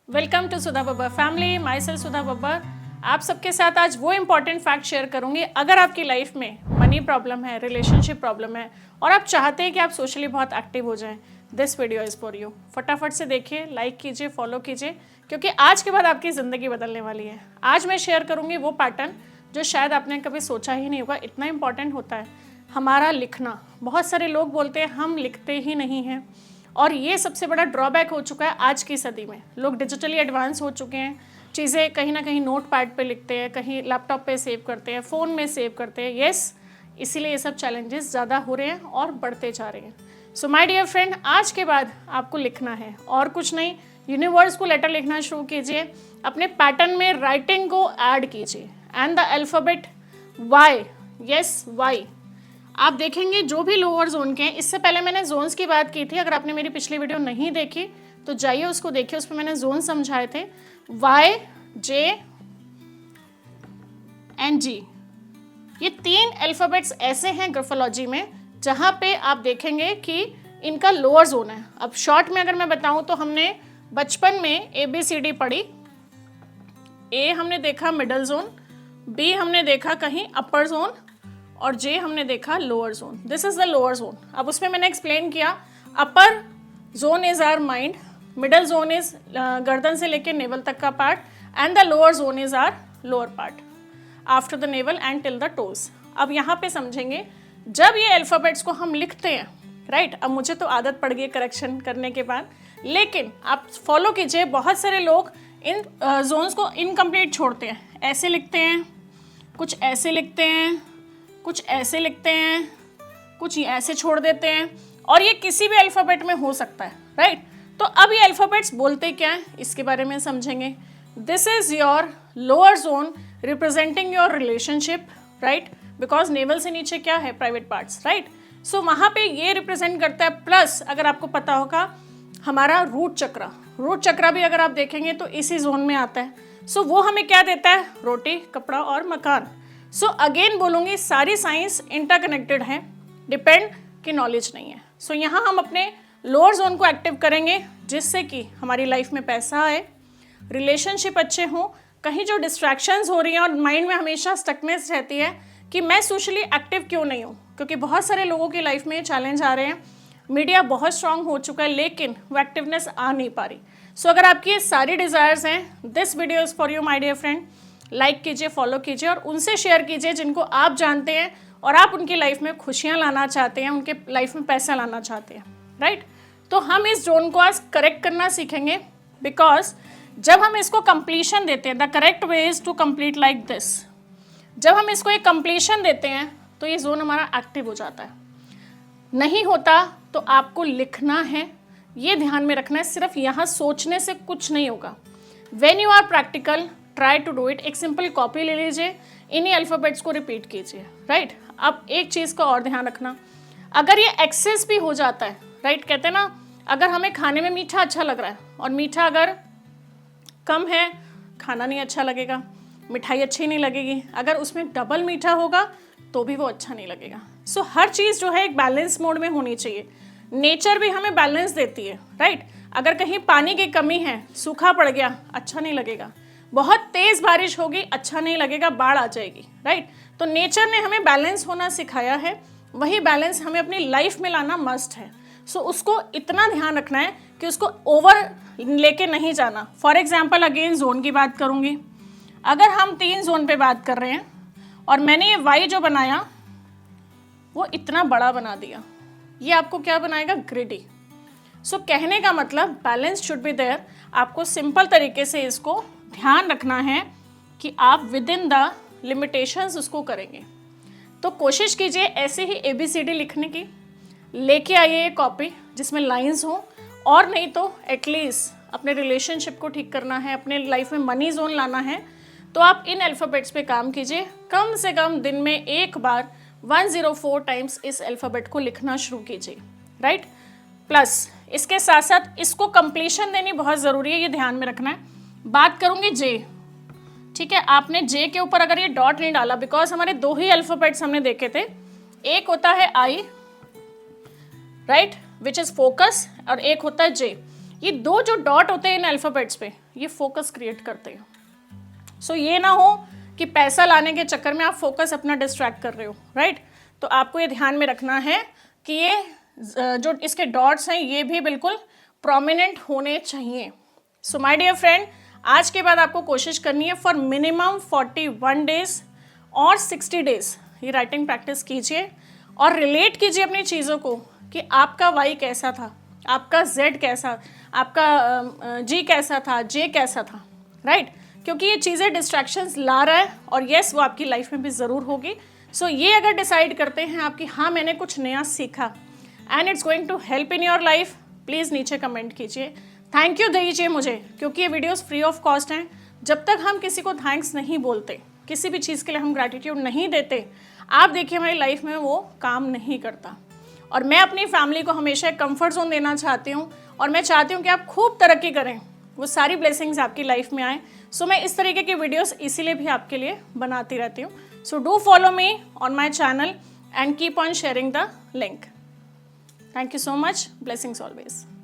Welcome to Sudha Babbar family, myself Sudha Babbar. आप सबके साथ आज वो इम्पॉर्टेंट फैक्ट शेयर करूंगी। अगर आपकी लाइफ में मनी प्रॉब्लम है, रिलेशनशिप प्रॉब्लम है और आप चाहते हैं कि आप सोशली बहुत एक्टिव हो जाएं, this video is for you. फटाफट से देखिए, लाइक कीजिए, फॉलो कीजिए, क्योंकि आज के बाद आपकी ज़िंदगी बदलने वाली है। आज मैं शेयर करूँगी वो पैटर्न जो शायद आपने कभी सोचा ही नहीं होगा, इतना इंपॉर्टेंट होता है हमारा लिखना। बहुत सारे लोग बोलते हैं हम लिखते ही नहीं हैं, और ये सबसे बड़ा ड्रॉबैक हो चुका है आज की सदी में। लोग डिजिटली एडवांस हो चुके हैं, चीज़ें कहीं ना कहीं नोट पैड पे लिखते हैं, कहीं लैपटॉप पे सेव करते हैं, फ़ोन में सेव करते हैं। येस, इसीलिए ये सब चैलेंजेस ज़्यादा हो रहे हैं और बढ़ते जा रहे हैं। सो माय डियर फ्रेंड, आज के बाद आपको लिखना है और कुछ नहीं, यूनिवर्स को लेटर लिखना शुरू कीजिए। अपने पैटर्न में राइटिंग को ऐड कीजिए and the alphabet Y. Yes, Y. आप देखेंगे जो भी लोअर जोन के हैं, इससे पहले मैंने जोन्स की बात की थी। अगर आपने मेरी पिछली वीडियो नहीं देखी तो जाइए उसको देखिए, उस पर मैंने जोन समझाए थे। वाई, जे एंड जी, ये तीन अल्फ़ाबेट्स ऐसे हैं ग्राफोलॉजी में जहाँ पे आप देखेंगे कि इनका लोअर जोन है। अब शॉर्ट में अगर मैं बताऊँ तो हमने बचपन में ABCD पढ़ी। ए हमने देखा मिडल जोन, बी हमने देखा कहीं अपर जोन, और जे हमने देखा lower zone. This is the lower zone. अब उसमें मैंने एक्सप्लेन किया, upper zone is our mind, middle zone is गर्दन से लेकर नेवल तक का part, and the lower zone is our lower part after the navel and till the toes. अब यहाँ पे समझेंगे, जब ये अल्फ़ाबेट्स को हम लिखते हैं, राइट। अब मुझे तो आदत पड़ गई करेक्शन करने के बाद, लेकिन आप फॉलो कीजिए। बहुत सारे लोग इन जोन्स को इनकम्प्लीट छोड़ते हैं, ऐसे लिखते हैं, कुछ ऐसे लिखते हैं, कुछ ऐसे लिखते हैं, कुछ ऐसे छोड़ देते हैं, और ये किसी भी अल्फ़ाबेट में हो सकता है, राइट। तो अब ये अल्फ़ाबेट्स बोलते क्या हैं, इसके बारे में समझेंगे। This is your lower zone representing your relationship, right, because naval से नीचे क्या है, प्राइवेट पार्ट्स, राइट। सो वहाँ पे ये रिप्रेजेंट करता है। प्लस अगर आपको पता होगा हमारा रूट चक्र, रूट चक्र भी अगर आप देखेंगे तो इसी जोन में आता है। सो वो हमें क्या देता है, रोटी, कपड़ा और मकान। सो अगेन बोलूँगी, सारी साइंस इंटरकनेक्टेड है, डिपेंड की नॉलेज नहीं है। सो यहाँ हम अपने लोअर जोन को एक्टिव करेंगे, जिससे कि हमारी लाइफ में पैसा आए, रिलेशनशिप अच्छे हों, कहीं जो डिस्ट्रैक्शंस हो रही हैं और माइंड में हमेशा स्टकनेस रहती है कि मैं सोशली एक्टिव क्यों नहीं हूँ, क्योंकि बहुत सारे लोगों की लाइफ में चैलेंज आ रहे हैं। मीडिया बहुत स्ट्रांग हो चुका है, लेकिन वो एक्टिवनेस आ नहीं पा रही। सो अगर आपकी ये सारी डिज़ायर्स हैं, this video is for you my dear friend. Like कीजिए, फॉलो कीजिए, और उनसे शेयर कीजिए जिनको आप जानते हैं और आप उनकी लाइफ में खुशियाँ लाना चाहते हैं, उनके लाइफ में पैसा लाना चाहते हैं, राइट। तो हम इस जोन को आज करेक्ट करना सीखेंगे, बिकॉज जब हम इसको कंप्लीशन देते हैं, the correct way is to complete like this. जब हम इसको एक कंप्लीशन देते हैं तो ये जोन हमारा एक्टिव हो जाता है। नहीं होता तो आपको लिखना है, ये ध्यान में रखना है। सिर्फ यहाँ सोचने से कुछ नहीं होगा। When you are practical, try to do it. एक सिंपल कॉपी ले लीजिए, इन्हीं अल्फ़ाबेट्स को रिपीट कीजिए, राइट। अब एक चीज़ का और ध्यान रखना, अगर ये एक्सेस भी हो जाता है, राइट, कहते हैं ना, अगर हमें खाने में मीठा अच्छा लग रहा है और मीठा अगर कम है, खाना नहीं अच्छा लगेगा, मिठाई अच्छी नहीं लगेगी। अगर उसमें डबल मीठा होगा तो भी वो अच्छा नहीं लगेगा। सो हर चीज़ जो है एक बैलेंस मोड में होनी चाहिए। नेचर भी हमें बैलेंस देती है, राइट। अगर कहीं पानी की कमी है, सूखा पड़ गया, अच्छा नहीं लगेगा। बहुत तेज़ बारिश होगी, अच्छा नहीं लगेगा, बाढ़ आ जाएगी, राइट। तो नेचर ने हमें बैलेंस होना सिखाया है, वही बैलेंस हमें अपनी लाइफ में लाना मस्ट है। सो उसको इतना ध्यान रखना है कि उसको ओवर लेके नहीं जाना। फॉर एग्जाम्पल, अगेन जोन की बात करूँगी। अगर हम 3 जोन पे बात कर रहे हैं और मैंने ये वाई जो बनाया वो इतना बड़ा बना दिया, ये आपको क्या बनाएगा, ग्रिडी। सो कहने का मतलब बैलेंस शुड बी देयर। आपको सिंपल तरीके से इसको ध्यान रखना है कि आप विद इन द लिमिटेशंस उसको करेंगे। तो कोशिश कीजिए ऐसे ही ABCD लिखने की। लेके आइए एक कॉपी जिसमें लाइंस हों, और नहीं तो एटलीस्ट अपने रिलेशनशिप को ठीक करना है, अपने लाइफ में मनी जोन लाना है, तो आप इन अल्फ़ाबेट्स पे काम कीजिए। कम से कम दिन में एक बार 104 टाइम्स इस अल्फ़ाबेट को लिखना शुरू कीजिए, राइट। प्लस इसके साथ साथ इसको कंप्लीशन देनी बहुत ज़रूरी है, ये ध्यान में रखना है। बात करूँगी जे, ठीक है। आपने जे के ऊपर अगर ये डॉट नहीं डाला, बिकॉज हमारे 2 ही अल्फ़ाबेट्स हमने देखे थे, एक होता है आई, राइट, विच इज़ फोकस, और एक होता है जे। ये दो जो डॉट होते हैं इन अल्फ़ाबेट्स पे, ये फोकस क्रिएट करते हैं। सो ये ना हो कि पैसा लाने के चक्कर में आप फोकस अपना डिस्ट्रैक्ट कर रहे हो, राइट। तो आपको ये ध्यान में रखना है कि ये जो इसके डॉट्स हैं ये भी बिल्कुल प्रोमिनेंट होने चाहिए। सो माय डियर फ्रेंड, आज के बाद आपको कोशिश करनी है फॉर मिनिमम 41 डेज और 60 डेज ये राइटिंग प्रैक्टिस कीजिए और रिलेट कीजिए अपनी चीज़ों को कि आपका वाई कैसा था, आपका जेड कैसा, आपका जी कैसा था, जे कैसा था, राइट। क्योंकि ये चीज़ें डिस्ट्रैक्शंस ला रहा है और येस वो आपकी लाइफ में भी ज़रूर होगी। सो ये अगर डिसाइड करते हैं आप कि हाँ मैंने कुछ नया सीखा and it's going to help in your life, please नीचे कमेंट कीजिए, थैंक यू दीजिए मुझे, क्योंकि ये वीडियोस फ्री ऑफ कॉस्ट हैं। जब तक हम किसी को थैंक्स नहीं बोलते, किसी भी चीज़ के लिए हम ग्रैटिट्यूड नहीं देते, आप देखिए हमारी लाइफ में वो काम नहीं करता। और मैं अपनी फैमिली को हमेशा एक कंफर्ट जोन देना चाहती हूँ और मैं चाहती हूँ कि आप खूब तरक्की करें, वो सारी ब्लेसिंग्स आपकी लाइफ में आए। सो मैं इस तरीके की वीडियोस इसीलिए भी आपके लिए बनाती रहती हूँ। So do follow me on my channel and keep on sharing the link. Thank you so much, blessings always.